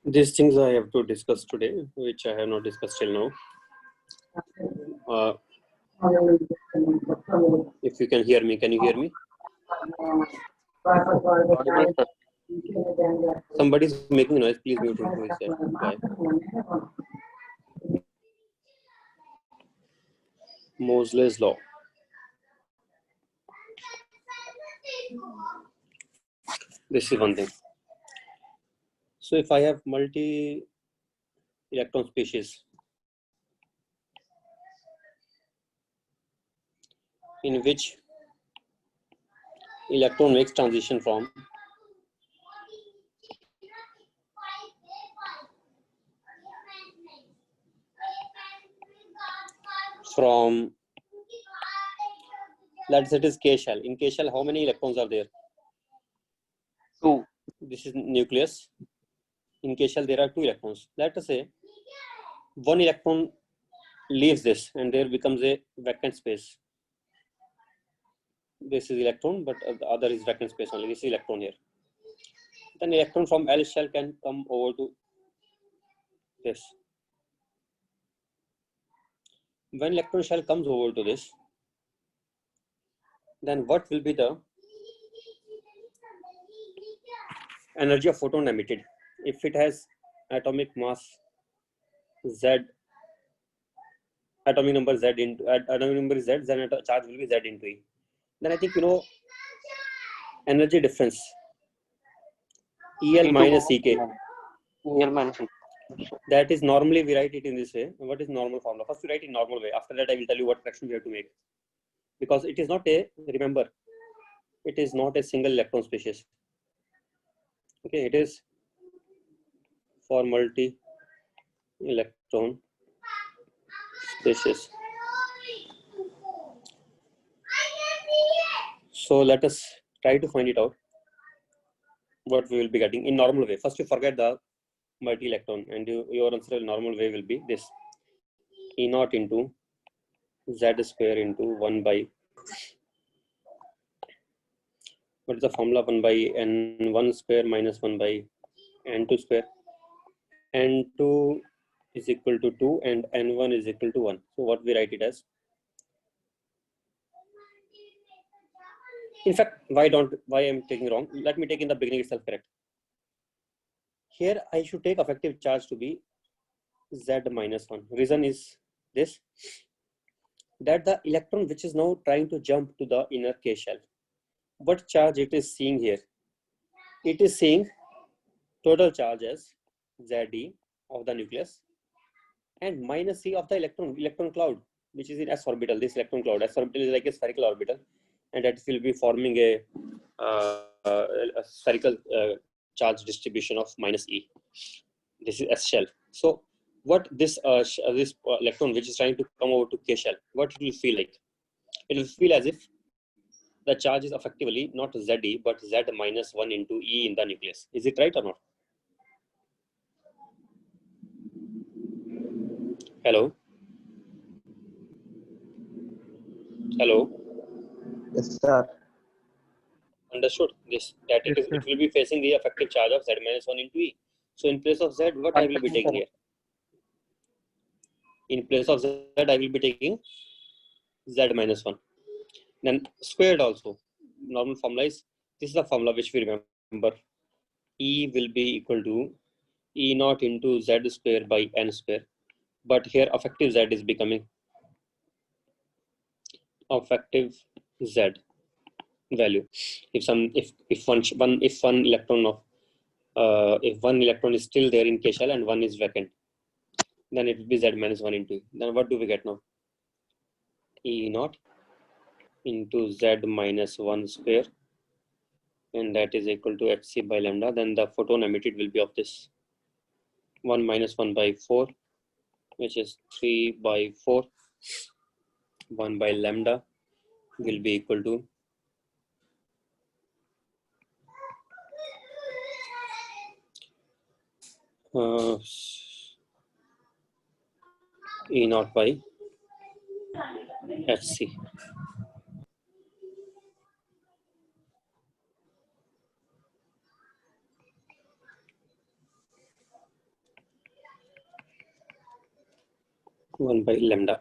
These things I have to discuss today, which I have not discussed till now. If you can hear me, can you hear me? Somebody is making noise. Please mute him. Who is there? Why? Moseley's law. This is one thing. So if I have multi-electron species in which electron makes transition from let's say it is K shell. In K shell, how many electrons are there? 2. This is nucleus. In K shell, there are 2 electrons. Let us say 1 electron leaves this and there becomes a vacant space. This is electron, but the other is vacant space only. This is electron here. Then electron from L shell can come over to this. When electron shell comes over to this, then what will be the energy of photon emitted? If it has atomic mass Z, atomic number Z into atomic number is Z, then charge will be Z into E. Then I think energy difference EL minus EK. EL minus EK. That is normally we write it in this way. What is normal formula? First we write in normal way. After that I will tell you what fraction we have to make. Because it is not remember, it is not a single electron species. Okay, it is for multi-electron species. So let us try to find it out. What we will be getting in normal way. First you forget the multi-electron and your answer in normal way will be this. E naught into Z square into 1 by, what is the formula? 1 by N1 square minus 1 by N2 square. N2 is equal to 2 and N1 is equal to 1. So what we write it as? In fact, why I'm taking wrong? Let me take in the beginning itself correct. Here I should take effective charge to be Z minus 1. Reason is this, that the electron which is now trying to jump to the inner K shell, what charge it is seeing here? It is seeing total charge as Ze of the nucleus and minus C of the electron cloud, which is in S orbital. This electron cloud, S orbital is like a spherical orbital, and that will be forming a spherical charge distribution of minus E. This is S shell. So what this electron which is trying to come over to K shell, what it will feel like? It will feel as if the charge is effectively not Ze but Z minus 1 into E in the nucleus. Is it right or not? Hello? Hello? Yes, sir. Understood this, that Yes, sir. it will be facing the effective charge of z minus 1 into E. So in place of z, what I will be taking here? In place of z, I will be taking z minus 1. Then squared also. Normal formula is, this is the formula which we remember. E will be equal to E naught into z square by n square. But here effective z is becoming effective z value. If one electron of if one electron is still there in K shell and one is vacant, then it will be z minus 1 into E. Then what do we get now? E naught into z minus 1 square, and that is equal to hc by lambda. Then the photon emitted will be of this 1 minus 1 by 4, which is 3 by 4. 1 by lambda will be equal to E naught by hc. One by lambda.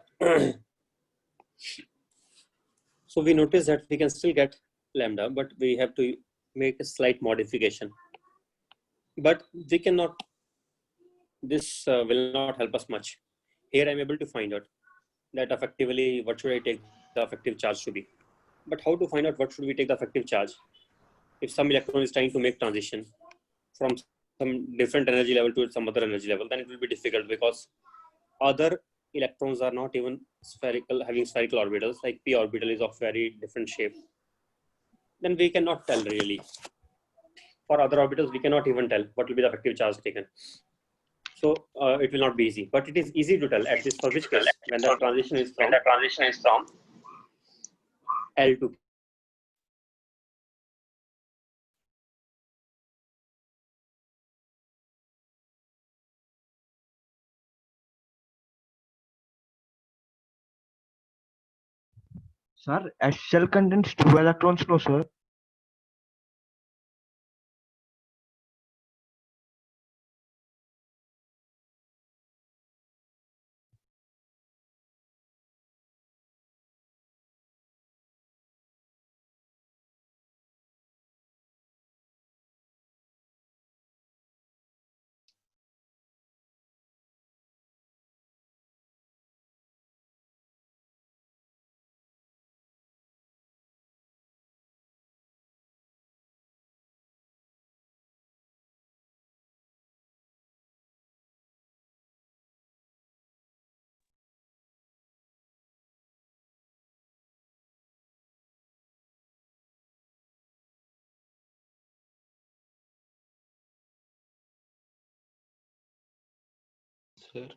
So we notice that we can still get lambda, but we have to make a slight modification. But we cannot, this will not help us much. Here I'm able to find out that effectively what should I take the effective charge to be. But how to find out what should we take the effective charge? If some electron is trying to make transition from some different energy level to some other energy level, then it will be difficult because other electrons are not even spherical, having spherical orbitals, like p orbital is of very different shape. Then we cannot tell really. For other orbitals, we cannot even tell what will be the effective charge taken. So it will not be easy, but it is easy to tell, at least for which case, when the transition is from L to Sir, a shell contains two electrons, no, sir? Sir.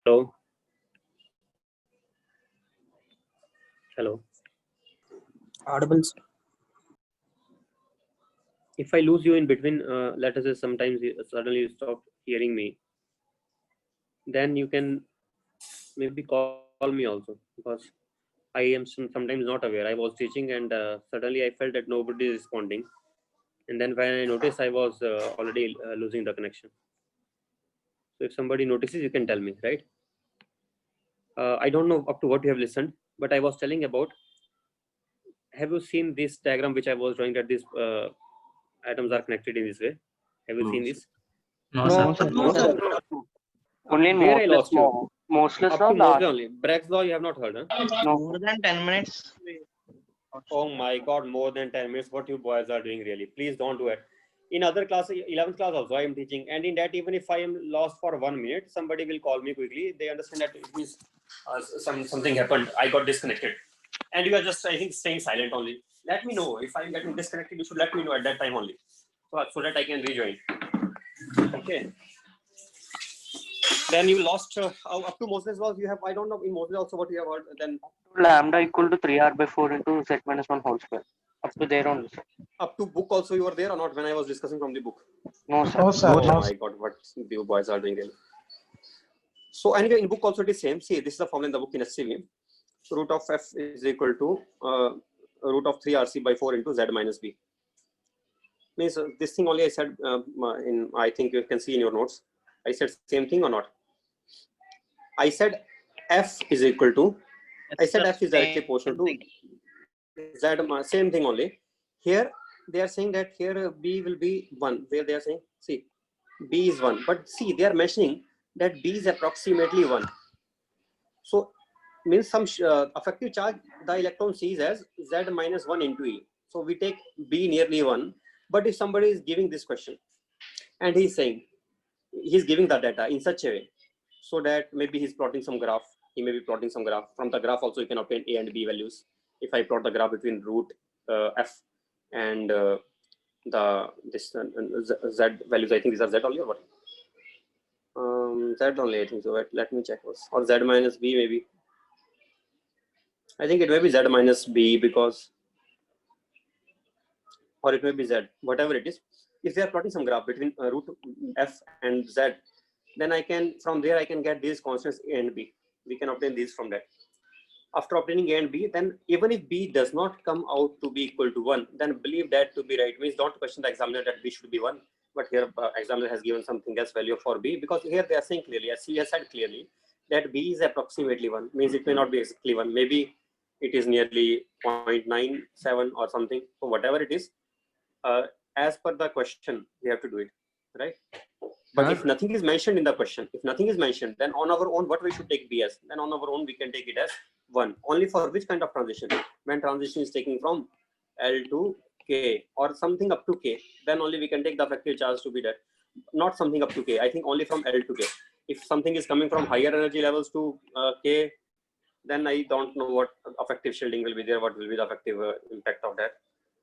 Hello. Hello. Audibles. If I lose you in between, let us say sometimes suddenly you stop hearing me, then you can maybe call me also, because I am sometimes not aware. I was teaching and suddenly I felt that nobody is responding. And then when I noticed, I was already losing the connection. So if somebody notices, you can tell me, right? I don't know up to what you have listened, but I was telling about, have you seen this diagram which I was drawing, that these atoms are connected in this way? Have you seen this? No, No, sir. sir. No, sir. Only in Where I lost you? Moseless Up law, to Moseley last. only. Bragg's law you have not heard, huh? No. More than 10 minutes. Oh my god, more than 10 minutes. What you boys are doing, really? Please don't do it. In other class, 11th class also, I am teaching. And in that, even if I am lost for 1 minute, somebody will call me quickly. They understand that it means something happened. I got disconnected. And you are just, I think, staying silent only. Let me know. If I'm getting disconnected, you should let me know at that time only. So that I can rejoin. Okay. Then you lost up to Moses was, you have, I don't know in Moses also what you have heard. Then Lambda equal to 3r by 4 into z minus 1 whole square. Up to there only, sir. up to book also you were there or not when I was discussing from the book? No, sir. No, sir. Oh my god, what you boys are doing really. So anyway, in book also it is same. See, this is the formula in the book in SCV. Root of f is equal to root of 3rc by 4 into z minus b. Means this thing only I said in, I think you can see in your notes. I said same thing or not? I said f is equal to, I said f is directly proportional to z, same thing only. Here they are saying that here b will be 1, where they are saying, see, b is 1, but see, they are mentioning that b is approximately 1. So means some effective charge the electron sees as z minus 1 into e. So we take b nearly 1. But if somebody is giving this question and he's saying, he's giving the data in such a way so that maybe he's plotting some graph, he may be plotting some graph. From the graph also you can obtain a and b values. If I plot the graph between root f and the this z values, I think these are z only or what? Z only, I think so. Let me check this. Or z minus b maybe. I think it may be z minus b, because, or it may be z, whatever it is. If they are plotting some graph between root f and z, then I can, from there I can get these constants a and b. We can obtain these from that. After obtaining a and b, then even if b does not come out to be equal to 1, then believe that to be right. Means don't question the examiner that b should be 1. But here examiner has given something as value for b, because here they are saying clearly, as he has said clearly, that b is approximately 1. Means it may not be exactly 1. Maybe it is nearly 0.97 or something. So whatever it is, as per the question, we have to do it, right? But if nothing is mentioned in the question, if nothing is mentioned, then on our own, what we should take b as? Then on our own, we can take it as 1. Only for which kind of transition? When transition is taking from L to K or something up to K, then only we can take the effective charge to be that. Not something up to K. I think only from L to K. If something is coming from higher energy levels to K, then I don't know what effective shielding will be there, what will be the effective impact of that.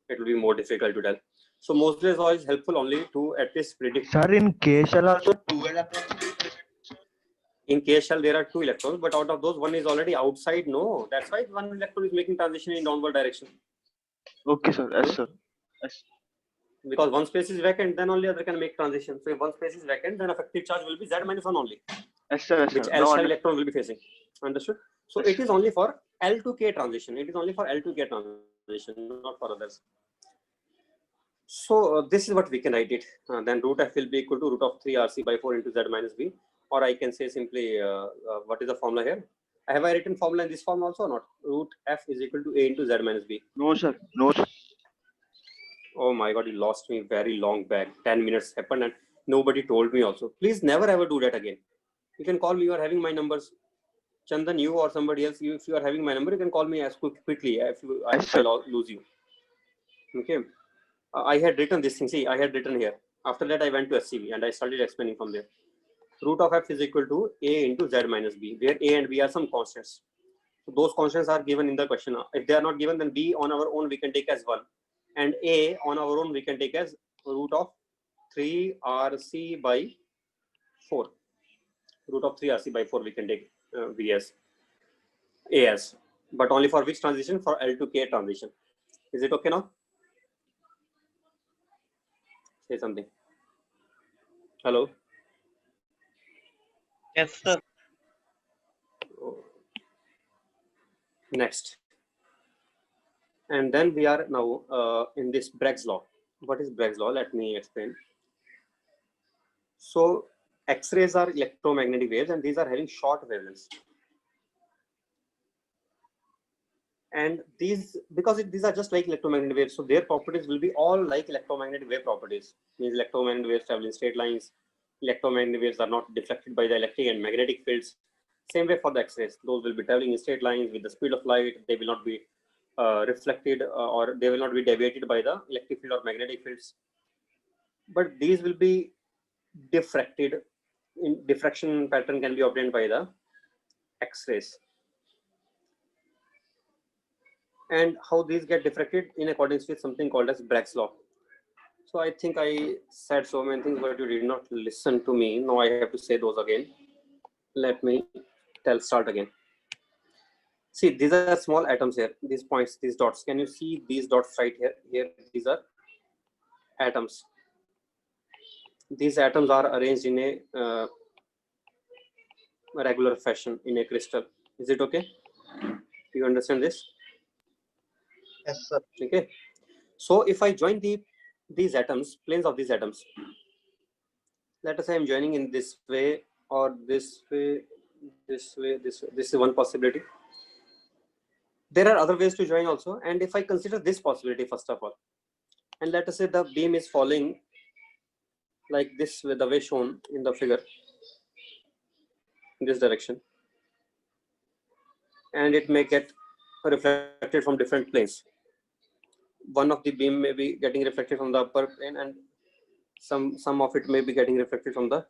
It will be more difficult to tell. So Moseley's law is helpful only to at least predict. Sir, in K shell also 2 electrons. In K shell there are 2 electrons, but out of those, one is already outside. No, that's why one electron is making transition in downward direction. Okay, sir. Yes, sir. Yes. Because one space is vacant, then only other can make transition. So if one space is vacant, then effective charge will be z minus 1 only, Yes, sir. Yes, which sir. L No, shell electron will be facing. Understood? So Yes, it is only for L to K transition. It is only for L to K transition, not for others. So this is what we can write it. Then root f will be equal to root of 3rc by 4 into z minus b. Or I can say simply, what is the formula here? Have I written formula in this form also or not? Root f is equal to a into z minus b. no, sir. No, sir. Oh my god, you lost me very long back. 10 minutes happened and nobody told me also. Please never ever do that again. You can call me, you are having my numbers. Chandan, you or somebody else, if you are having my number, you can call me as quickly if I lose you. Okay. I had written this thing. See, I had written here. After that, I went to SCV and I started explaining from there. Root of f is equal to a into z minus b, where a and b are some constants. So those constants are given in the question. If they are not given, then b on our own we can take as 1. And a on our own we can take as root of 3rc by 4. root of 3 RC by 4 we can take VS AS, but only for which transition? For L to K transition. Is it okay now? Say something. Hello. Yes, sir. Next. And then we are now in this Bragg's law. What is Bragg's law? Let me explain. So X-rays are electromagnetic waves, and these are having short wavelengths. And these, because these are just like electromagnetic waves, so their properties will be all like electromagnetic wave properties. Means electromagnetic waves travel in straight lines. Electromagnetic waves are not deflected by the electric and magnetic fields. Same way for the X-rays, those will be traveling in straight lines with the speed of light. They will not be reflected or they will not be deviated by the electric field or magnetic fields. But these will be diffracted. In diffraction pattern can be obtained by the X-rays. And how these get diffracted in accordance with something called as Bragg's law. So I think I said so many things, but you did not listen to me. Now I have to say those again. Let me start again. See, these are small atoms here. These points, these dots. Can you see these dots right here? Here, these are atoms. These atoms are arranged in a regular fashion in a crystal. Is it okay? Do you understand this? Yes, sir. Okay. So if I join these atoms, planes of these atoms, let us say I'm joining in this way or this way, this way, this way. This is one possibility. There are other ways to join also. And if I consider this possibility first of all, and let us say the beam is falling like this with the way shown in the figure, in this direction, and it may get reflected from different planes. One of the beam may be getting reflected from the upper plane, and some of it may be getting reflected from the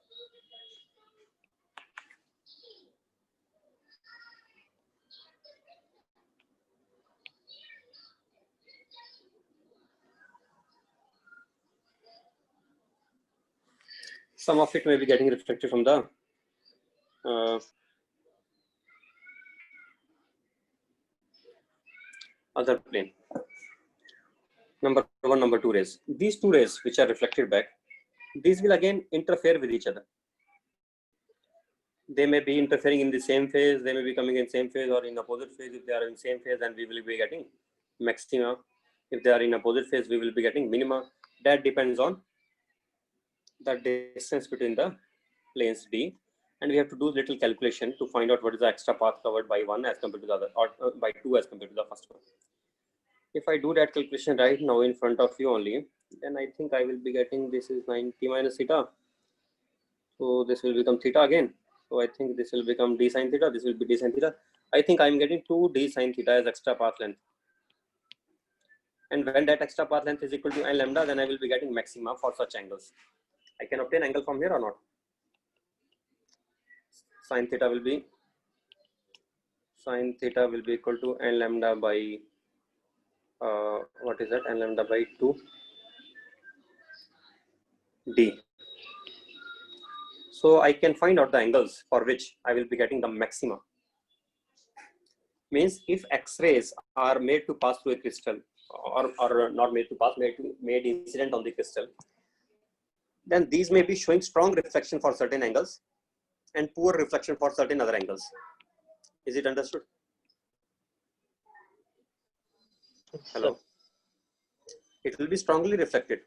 other plane. Number one, number two rays. These two rays which are reflected back, these will again interfere with each other. They may be interfering in the same phase, they may be coming in same phase or in opposite phase. If they are in same phase, then we will be getting maxima. If they are in opposite phase, we will be getting minima. That depends on the distance between the planes D, and we have to do little calculation to find out what is the extra path covered by one as compared to the other, or by two as compared to the first one. If I do that calculation right now in front of you only, then I think I will be getting, this is 90 minus theta. So this will become theta again. So I think this will become d sine theta. This will be d sine theta. I think I'm getting 2d sine theta as extra path length. And when that extra path length is equal to n lambda, then I will be getting maxima for such angles. I can obtain angle from here or not? Sine theta will be equal to n lambda by what is that? N lambda by 2 d. So I can find out the angles for which I will be getting the maxima. Means if X-rays are made to pass through a crystal, or not made to pass, made incident on the crystal, then these may be showing strong reflection for certain angles and poor reflection for certain other angles. Is it understood? Hello. It will be strongly reflected.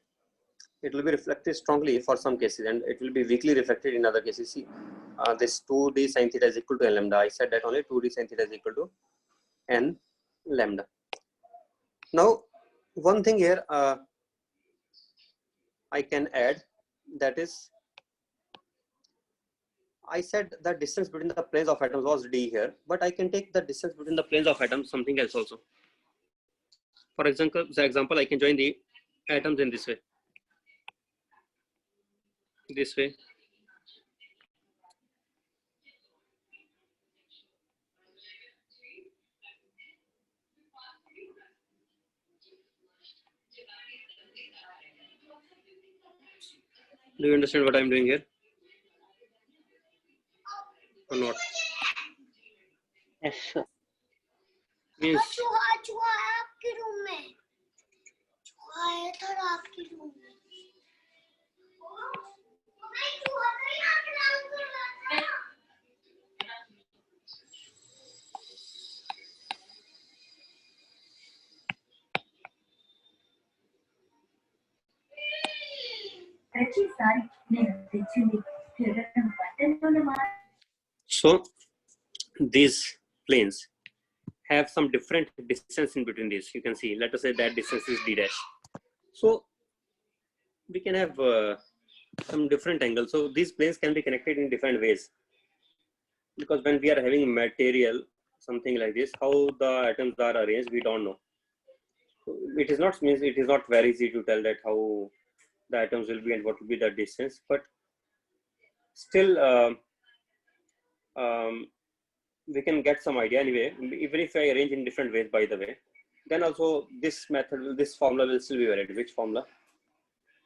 It will be reflected strongly for some cases, and it will be weakly reflected in other cases. See, this 2d sine theta is equal to n lambda. I said that only 2d sine theta is equal to n lambda. Now, one thing here I can add, that is, I said the distance between the planes of atoms was d here, but I can take the distance between the planes of atoms something else also. For example, I can join the atoms in this way. This way. Do you understand what I'm doing here? or not? Yes, sir. Means चूहा चूहा है आपके room में चूहा है था आपके room में नहीं चूहा नहीं आपके रूम में so these planes have some different distance in between these. You can see, let us say that distance is d dash. So we can have some different angles. So these planes can be connected in different ways. Because when we are having material, something like this, how the atoms are arranged, we don't know. So it is not means it is not very easy to tell that how the atoms will be and what will be the distance, but still we can get some idea anyway. Even if I arrange in different ways, by the way, then also this method, this formula will still be valid. Which formula?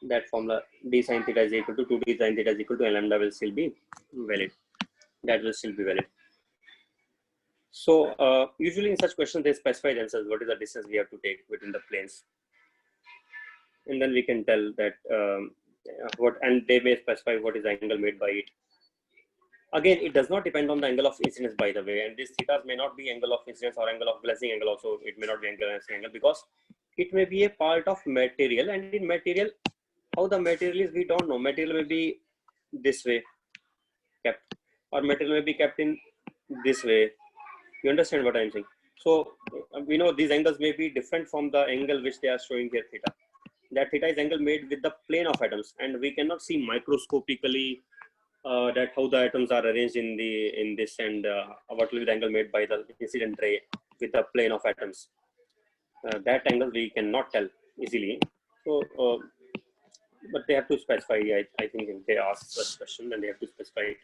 That formula d sin theta is equal to 2d sin theta is equal to n lambda will still be valid. That will still be valid. So usually in such questions they specify themselves what is the distance we have to take between the planes, and then we can tell that what, and they may specify what is the angle made by it. Again, it does not depend on the angle of incidence, by the way, and these thetas may not be angle of incidence or angle of glancing angle also. It may not be angle of glancing angle because it may be a part of material, and in material, how the material is, we don't know. Material may be this way kept, or material may be kept in this way. You understand what I'm saying? So we know these angles may be different from the angle which they are showing here, theta. That theta is angle made with the plane of atoms, and we cannot see microscopically that how the atoms are arranged in this, and what will be the angle made by the incident ray with the plane of atoms. That angle we cannot tell easily. So, but they have to specify. I think if they ask such question, then they have to specify it.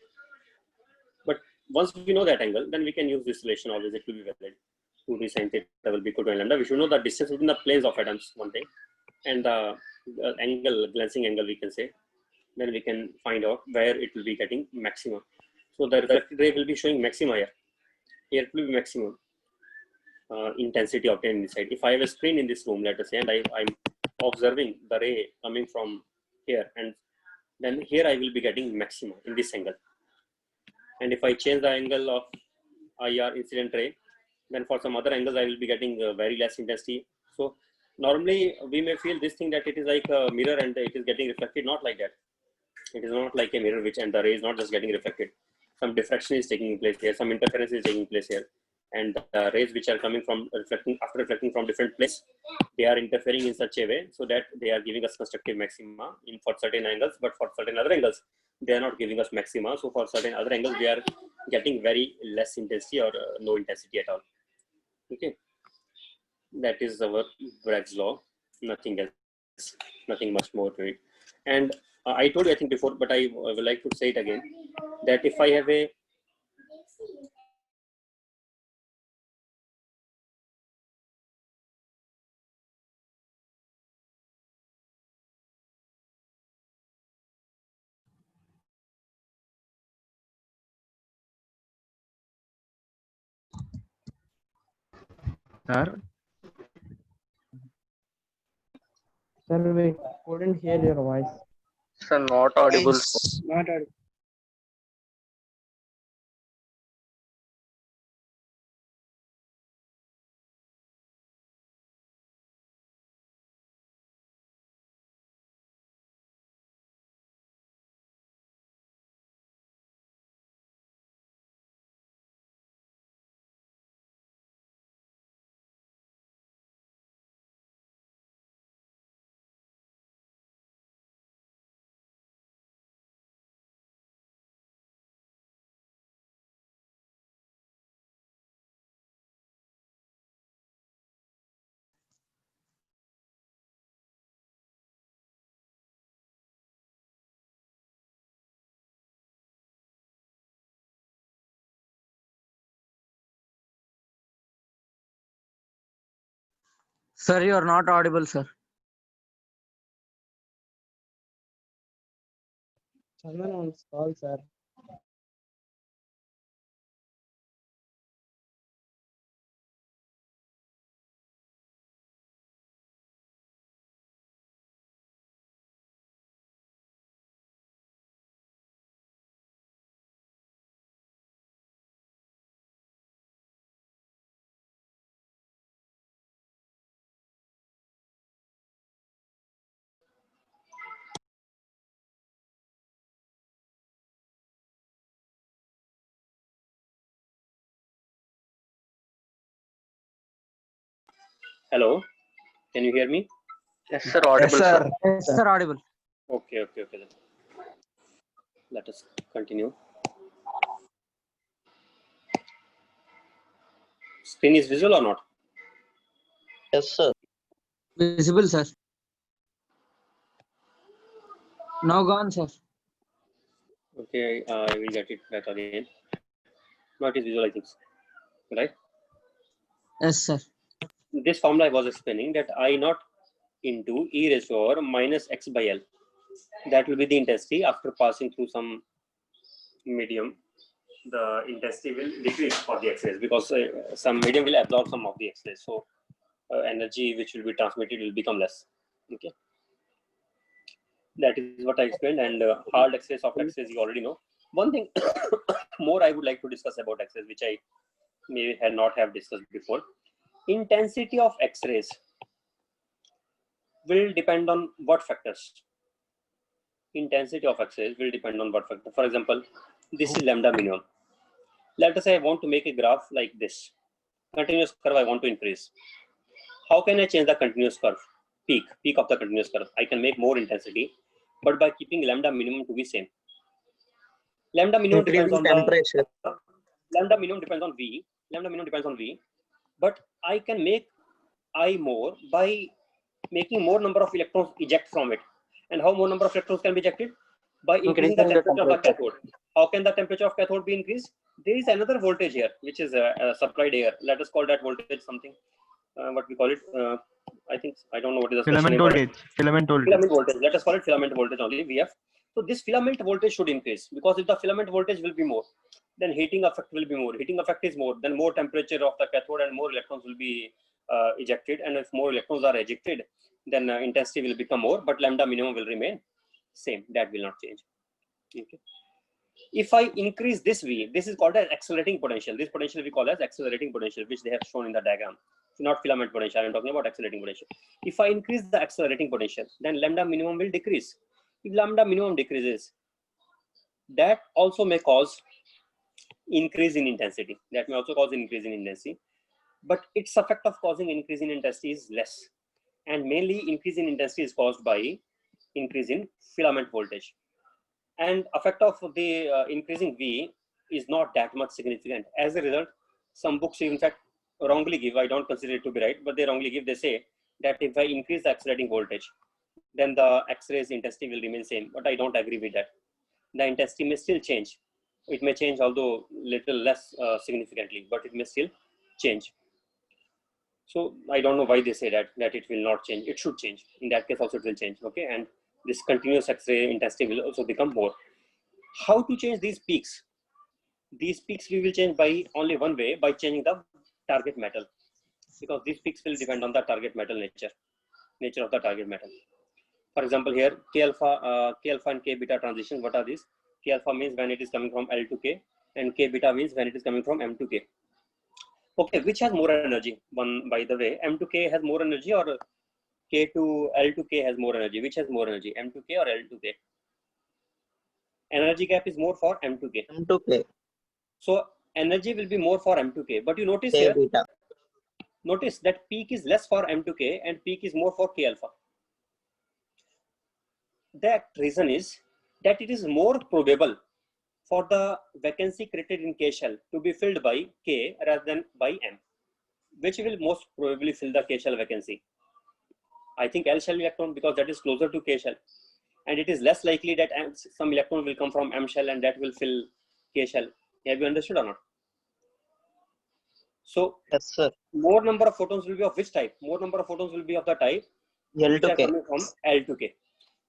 But once we know that angle, then we can use this relation always. It will be valid. 2d sin theta will be equal to n lambda. We should know the distance between the planes of atoms, one thing, and the angle, glancing angle, we can say. Then we can find out where it will be getting maximum. So the reflected ray will be showing maxima here. Here it will be maximum intensity obtained inside. If I have a screen in this room, let us say, and I'm observing the ray coming from here, and then here I will be getting maximum in this angle. And if I change the angle of IR incident ray, then for some other angles I will be getting very less intensity. So normally we may feel this thing that it is like a mirror and it is getting reflected. Not like that. It is not like a mirror which, and the ray is not just getting reflected. Some diffraction is taking place here, some interference is taking place here, and the rays which are coming from reflecting from different places, they are interfering in such a way so that they are giving us constructive maxima in for certain angles, but for certain other angles they are not giving us maxima. So for certain other angles we are getting very less intensity or no intensity at all. Okay, that is our Bragg's law, nothing else, nothing much more to it. And I told you I think before, but I would like to say it again, that if I have a Sir, Sir, we couldn't hear your voice. Sir, not audible. Not audible. Sir, you are not audible, sir. Someone on call, sir. Hello, can you hear me? Yes, sir. Audible, sir. Yes, sir, audible. Okay, then. Let us continue. Screen is visual or not? Yes, sir. Visible, sir. Now gone, sir. Okay, I will get it back again. Now it is visual, I think. Right? Yes, sir. This formula I was explaining, that I naught into e raised to power minus x by L. That will be the intensity after passing through some medium. The intensity will decrease for the X-rays because some medium will absorb some of the X-rays. So energy which will be transmitted will become less. Okay. That is what I explained. And hard X-rays, soft X-rays, you already know. One thing more I would like to discuss about X-rays, which I may not have discussed before. Intensity of X-rays will depend on what factors? Intensity of X-rays will depend on what factor. For example, this is lambda minimum. Let us say I want to make a graph like this. Continuous curve I want to increase. How can I change the continuous curve? Peak of the continuous curve. I can make more intensity, but by keeping lambda minimum to be same. Lambda minimum depends on temperature. Lambda minimum depends on V. Lambda minimum depends on V, but I can make I more by making more number of electrons eject from it. And how more number of electrons can be ejected? By increasing the temperature of the cathode. How can the temperature of cathode be increased? There is another voltage here, which is supplied here. Let us call that voltage something. What we call it? I think I don't know what is the Filament voltage. Filament voltage. Filament voltage. Let us call it filament voltage only. VF. So this filament voltage should increase, because if the filament voltage will be more, then heating effect will be more. Heating effect is more, then more temperature of the cathode and more electrons will be ejected. And if more electrons are ejected, then intensity will become more, but lambda minimum will remain same. That will not change. Okay. If I increase this V, this is called as accelerating potential. This potential we call as accelerating potential, which they have shown in the diagram. Not filament potential, I'm talking about accelerating potential. If I increase the accelerating potential, then lambda minimum will decrease. If lambda minimum decreases, that also may cause increase in intensity. That may also cause increase in intensity, but its effect of causing increase in intensity is less. And mainly increase in intensity is caused by increase in filament voltage. And effect of the increasing V is not that much significant. As a result, some books in fact wrongly give, I don't consider it to be right, but they wrongly give, they say that if I increase the accelerating voltage, then the X-rays intensity will remain same. But I don't agree with that. The intensity may still change. It may change, although little less significantly, but it may still change. So I don't know why they say that it will not change. It should change. In that case also it will change. Okay, and this continuous X-ray intensity will also become more. How to change these peaks? These peaks we will change by only one way, by changing the target metal, because these peaks will depend on the target metal nature of the target metal. For example, here K alpha and K beta transitions. What are these? K alpha means when it is coming from L to K, and K beta means when it is coming from M to K. Okay, which has more energy? One, by the way, M to K has more energy, or K to L to K has more energy? Which has more energy, M to K or L to K? Energy gap is more for M to K. M to K. So energy will be more for M to K. But you notice K here, beta. notice that peak is less for M to K and peak is more for K alpha. That reason is that it is more probable for the vacancy created in K shell to be filled by K rather than by M. Which will most probably fill the K shell vacancy? I think L shell electron, because that is closer to K shell. And it is less likely that some electron will come from M shell and that will fill K shell. Have you understood or not? So Yes, sir. more number of photons will be of which type? More number of photons will be of the type L which to are K. coming from L to K.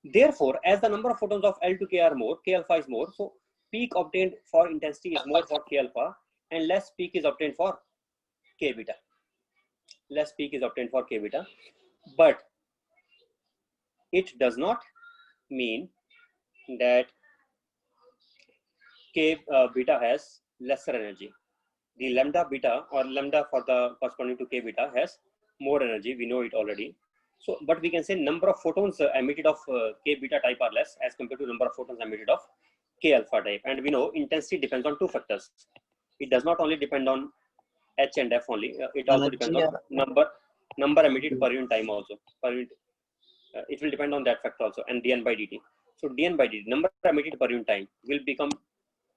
Therefore, as the number of photons of L to K are more, K alpha is more. So peak obtained for intensity is more for K alpha, and less peak is obtained for K beta. Less peak is obtained for K beta, but it does not mean that K beta has lesser energy. The lambda beta, or lambda for the corresponding to K beta, has more energy. We know it already. So, but we can say number of photons emitted of K beta type are less as compared to number of photons emitted of K alpha type. And we know intensity depends on two factors. It does not only depend on H and F only. It also depends on number number emitted per unit time also. Per unit, it will depend on that factor also, and dn by dt. So dn by dt, number emitted per unit time, will become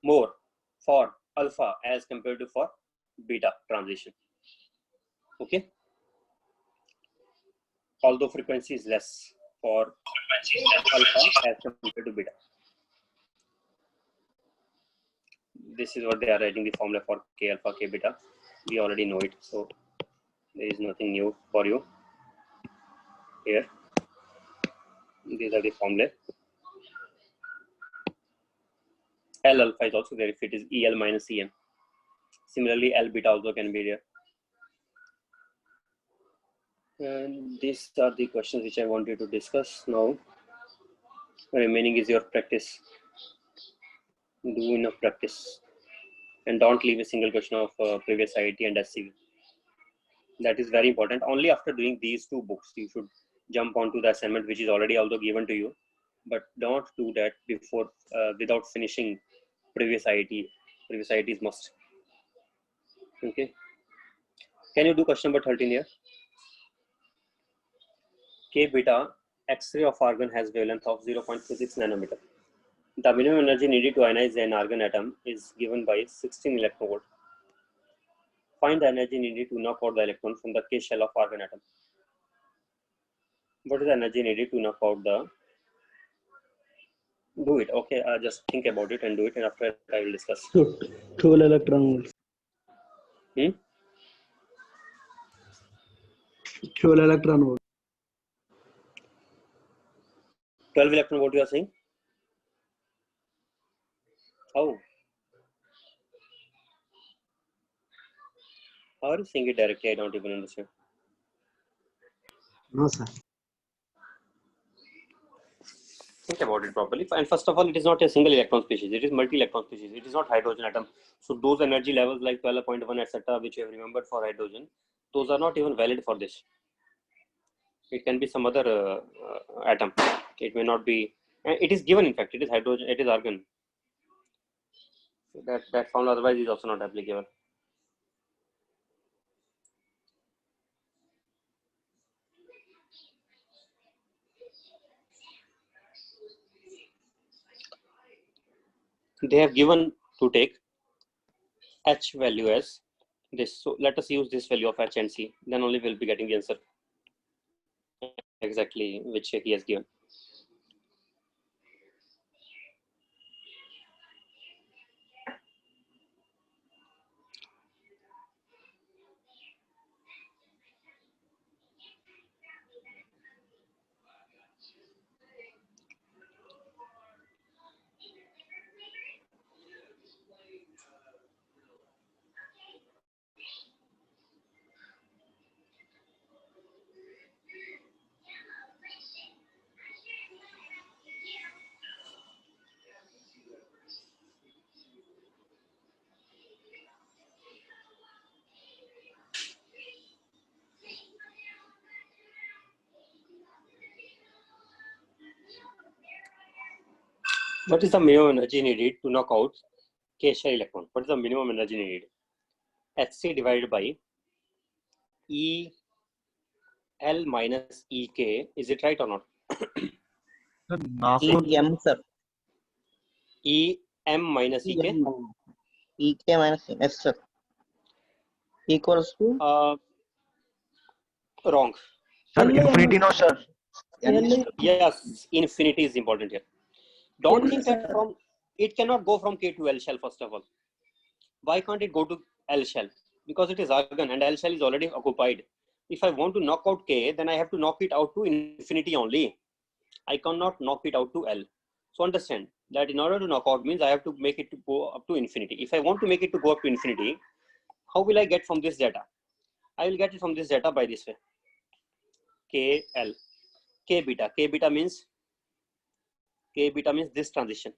more for alpha as compared to for beta transition. Okay. Although frequency is less for alpha as compared to beta. This is what they are writing the formula for k alpha, k beta. We already know it, so there is nothing new for you here. These are the formula. L alpha is also there if it is EL minus EM. Similarly, L beta also can be there. And these are the questions which I wanted to discuss now. Remaining is your practice. Do enough practice. And don't leave a single question of previous IIT and SCV. That is very important. Only after doing these two books, you should jump onto the assignment which is already also given to you. But don't do that before, without finishing previous IIT. Previous IIT is must. Okay. Can you do question number 13 here? K beta X-ray of argon has wavelength of 0.36 nanometer. The minimum energy needed to ionize an argon atom is given by 16 electron volt. Find the energy needed to knock out the electron from the K shell of argon atom. What is the energy needed to knock out the? Do it. Okay, just think about it and do it, and after I will discuss. 12 electron volts. 12 electron volts. 12 electron volt you are saying? How? How are you saying it directly? I don't even understand. No, sir. Think about it properly. And first of all, it is not a single electron species. It is multi-electron species. It is not hydrogen atom. So those energy levels like 12.1 etc., which you have remembered for hydrogen, those are not even valid for this. It can be some other atom. It may not be. It is given. In fact, it is hydrogen. It is argon. So that formula otherwise is also not applicable. They have given to take H value as this. So let us use this value of H and C. Then only we'll be getting the answer exactly which he has given. What is the minimum energy needed to knock out K shell electron? What is the minimum energy needed? Hc divided by E L minus Ek. Is it right or not? EM, sir. E M minus Ek. EK minus M. Yes, sir. Equals to Wrong. Sir, infinity no, sir. Yes, infinity is important here. Don't think that from it cannot go from K to L shell first of all. Why can't it go to L shell? Because it is argon and L shell is already occupied. If I want to knock out K, then I have to knock it out to infinity only. I cannot knock it out to L. So understand that in order to knock out means I have to make it to go up to infinity. If I want to make it to go up to infinity, how will I get from this data? I will get it from this data by this way. K L. K beta. K beta means this transition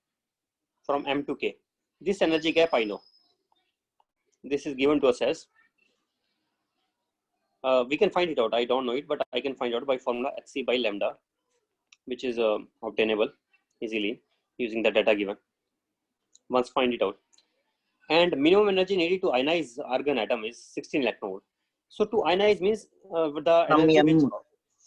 from M to K. This energy gap I know. This is given to us as we can find it out. I don't know it, but I can find out by formula Hc by lambda, which is obtainable easily using the data given. Once find it out. And minimum energy needed to ionize argon atom is 16 electron volt. So to ionize means the From energy which M.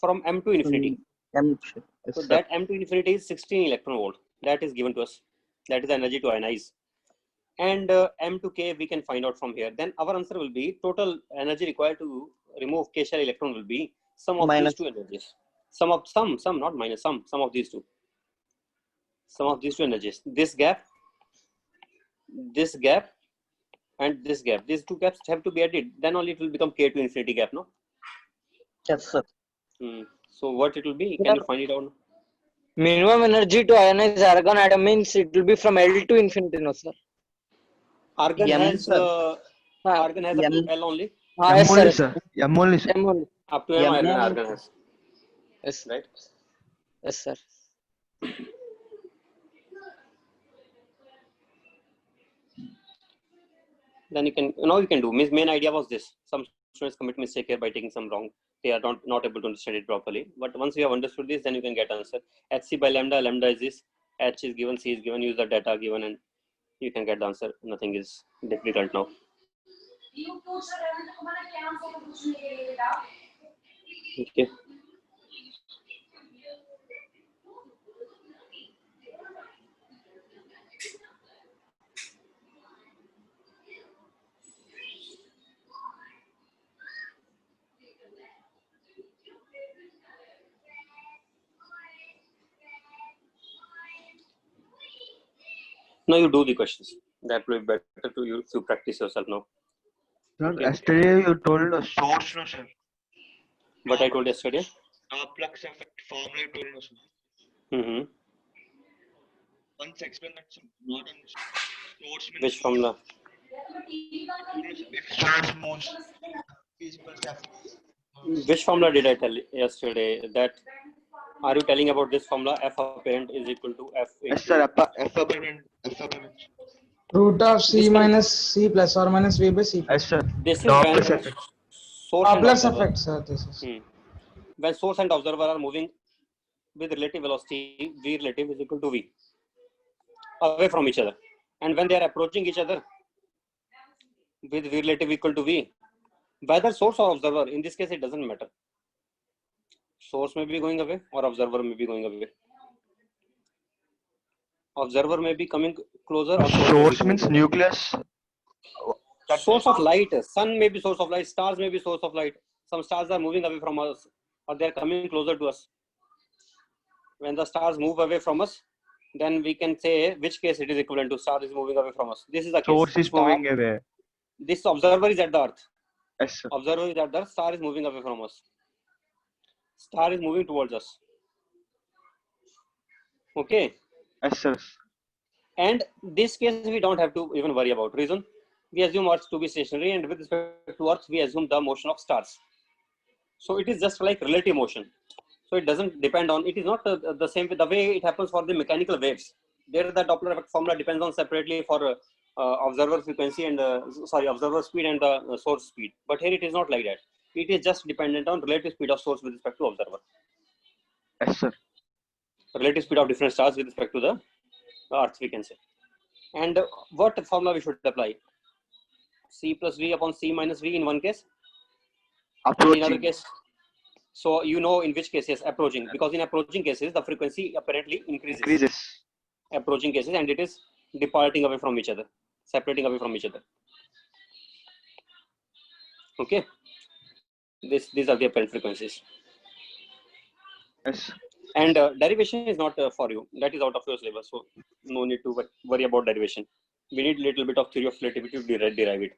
from M to infinity. M. Yes, So sir. that M to infinity is 16 electron volt. That is given to us. That is the energy to ionize. And M to K we can find out from here. Then our answer will be total energy required to remove K shell electron will be sum of Minus. these two energies. Some not minus, some of these two. Sum of these two energies. This gap, and this gap. These two gaps have to be added. Then only it will become K to infinity gap, no? Yes, sir. So what it will be? Can Yeah. you find it out? Minimum energy to ionize argon atom means it will be from L to infinity, no sir? Argon M, has sir. argon has up to M. L only. Ah, M yes only, sir. sir. M only, sir. M only. Up to M, M. argon has. Yes, Right? yes sir. Then you can do. Means main idea was this. Some students commit mistake here by taking some wrong. They are not able to understand it properly. But once you have understood this, then you can get answer. Hc by lambda. Lambda is this. H is given. C is given. Use the data given, and you can get the answer. Nothing is difficult now. Okay. Now you do the questions. That will be better to you to practice yourself now. Sir, Okay. yesterday you told a source, no, sir. What I told yesterday. Flux effect formula you told, no, sir. Mm-hmm. Once explain that, sir. Not on source means Which formula? if source moves physical stuff. Which formula did I tell yesterday? That are you telling about this formula? F apparent is equal to F Yes, into. sir. F apparent. Root of C This can- minus C plus or minus V by C Yes, plus. sir. This is Doppler's when effect. source and Doppler's observer. effect, sir. This is. When source and observer are moving with relative velocity, V relative is equal to V, away from each other. And when they are approaching each other with V relative equal to V, whether source or observer, in this case it doesn't matter. Source may be going away or observer may be going away. Observer may be coming closer or source may be Source coming means closer. nucleus. Source of light. Sun may be source of light. Stars may be source of light. Some stars are moving away from us or they are coming closer to us. When the stars move away from us, then we can say which case it is equivalent to. Star is moving away from us. This is the Source case. is moving away. This observer is at the earth. Yes, sir. Observer is at the earth. Star is moving away from us. Star is moving towards us. Okay. Yes, sir. And this case we don't have to even worry about. Reason? We assume Earth to be stationary, and with respect to Earth, we assume the motion of stars. So it is just like relative motion. So it doesn't depend on. It is not the same the way it happens for the mechanical waves. There, the Doppler effect formula depends on separately for observer frequency and observer speed and the source speed. But here it is not like that. It is just dependent on relative speed of source with respect to observer. Yes, sir. Relative speed of different stars with respect to the Earth, we can say. And what formula we should apply? C plus V upon C minus V in one case. And in other case, so you know in which case, yes, approaching, because in approaching cases, the frequency apparently increases. Approaching cases, and it is departing away from each other, separating away from each other. Okay. These are the apparent frequencies. Yes. And derivation is not for you. That is out of your syllabus. So no need to worry about derivation. We need a little bit of theory of relativity to derive it.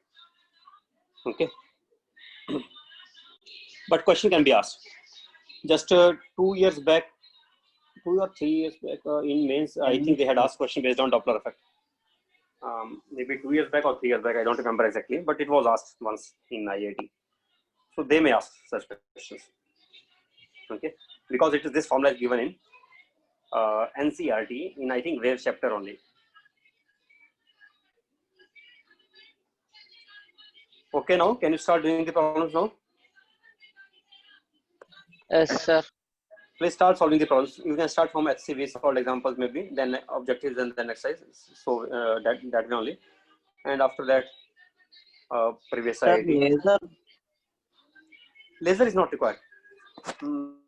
Okay. But question can be asked. Just 2 years back, 2 or 3 years back in mains, I think they had asked question based on Doppler effect. Maybe 2 years back or 3 years back, I don't remember exactly, but it was asked once in IIT. So they may ask such questions. Okay, because it is this formula is given in NCERT in I think wave chapter only. Okay, now can you start doing the problems now? Yes, sir. Please start solving the problems. You can start from HCV solved examples maybe, then objectives and then exercises. So that way only. And after that, previous Sir, IIT. laser. Laser is not required.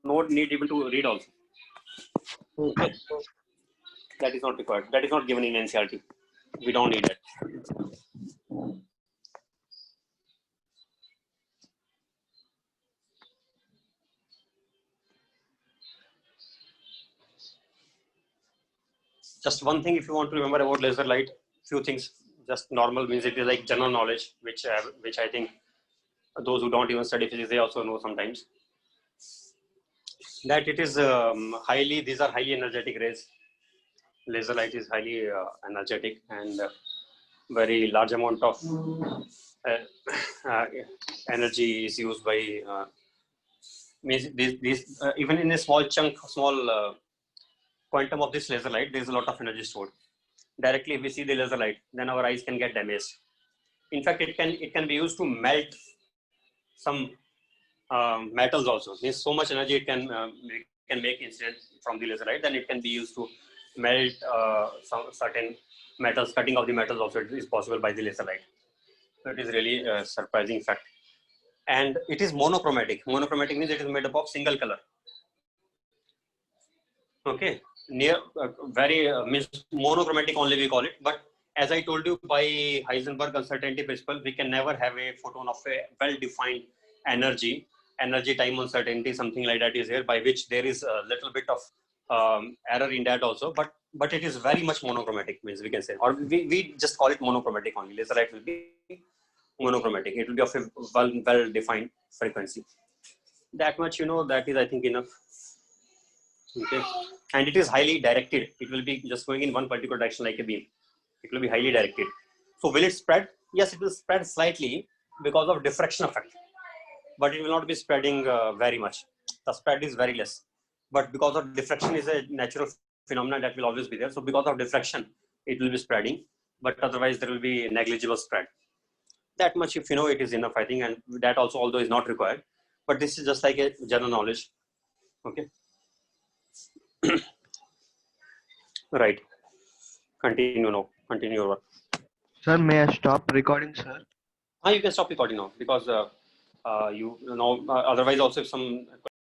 No need even to read also. Okay. That is not required. That is not given in NCERT. We don't need it. Just one thing, if you want to remember about laser light, few things. Just normal means it is like general knowledge, which I think those who don't even study physics, they also know sometimes. That it is these are highly energetic rays. Laser light is highly energetic, and very large amount of energy is used by means these even in a small quantum of this laser light, there is a lot of energy stored. Directly, if we see the laser light, then our eyes can get damaged. In fact, it can be used to melt some metals also. There's so much energy it can make incident from the laser light. Then it can be used to melt some certain metals. Cutting of the metals also is possible by the laser light. So it is really a surprising fact. And it is monochromatic. Monochromatic means it is made up of single color. Okay, very means monochromatic only we call it. But as I told you, by Heisenberg uncertainty principle, we can never have a photon of a well-defined energy time uncertainty, something like that is here, by which there is a little bit of error in that also. But it is very much monochromatic, means we can say, or we just call it monochromatic only. Laser light will be monochromatic. It will be of a well-defined frequency. That much, that is, I think, enough. Okay, and it is highly directed. It will be just going in one particular direction like a beam. It will be highly directed. So will it spread? Yes, it will spread slightly because of diffraction effect, but it will not be spreading very much. The spread is very less, but because of diffraction is a natural phenomenon that will always be there. So because of diffraction, it will be spreading, but otherwise there will be negligible spread. That much, if you know, it is enough, I think, and that also, although is not required, but this is just like a general knowledge. Okay. Right. Continue now. Continue your work. Sir, may I stop recording, sir? You can stop recording now, because you know, otherwise also if some